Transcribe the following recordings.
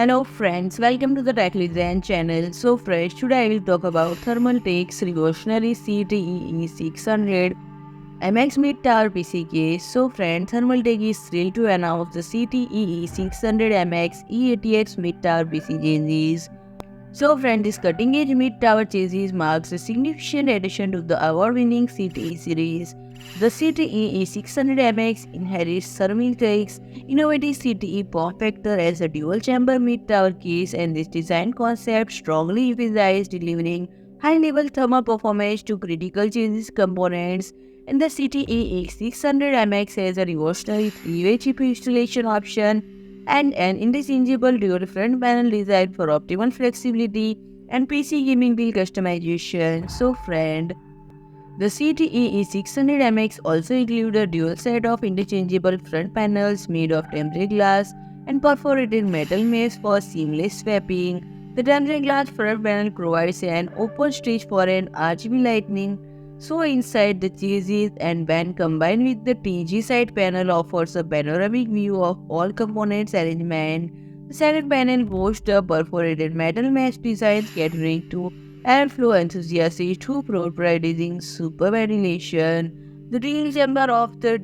Hello friends, welcome to the Tech Design channel. So friends, today I will talk about Thermaltake's revolutionary CTE E600 MX mid-tower PC case. So friends, Thermaltake is thrilled to announce the CTE E600 MX E-ATX mid-tower PC chassis. So friends, this cutting-edge mid-tower chassis marks a significant addition to the award-winning CTE series. The CTE E600 MX inherits Thermaltake's innovative CTE form factor as a dual-chamber mid-tower case, and this design concept strongly emphasizes delivering high-level thermal performance to critical chassis components. And the CTE E600 MX has a revolutionary three-way chip installation option and an interchangeable dual front panel designed for optimal flexibility and PC gaming build customization. So friend, the CTE E600 MX also includes a dual set of interchangeable front panels made of tempered glass and perforated metal mesh for seamless swapping. The tempered glass front panel provides an open stage for an RGB lighting so inside the chassis, and when combined with the TG side panel offers a panoramic view of all components arrangement. The center panel boasts a perforated metal mesh design catering to airflow enthusiasts who prioritizing super ventilation. The real chamber of the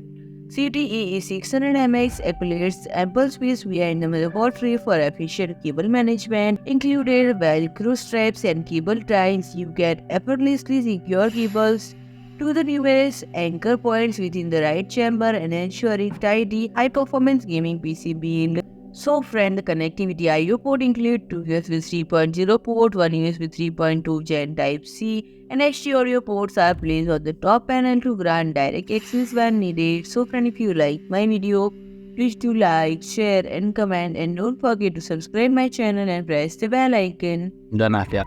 CTE E600 MX accumulates ample space behind the motherboard tray for efficient cable management. Included Velcro straps and cable ties, you can effortlessly secure cables to the numerous anchor points within the right chamber and ensuring tidy, high-performance gaming PC build. So friend, the connectivity I/O port include 2 USB 3.0 port, 1 USB 3.2 Gen Type-C, and HD audio ports are placed on the top panel to grant direct access when needed. So friend, if you like my video, please do like, share and comment, and don't forget to subscribe my channel and press the bell icon. Udah maaf ya.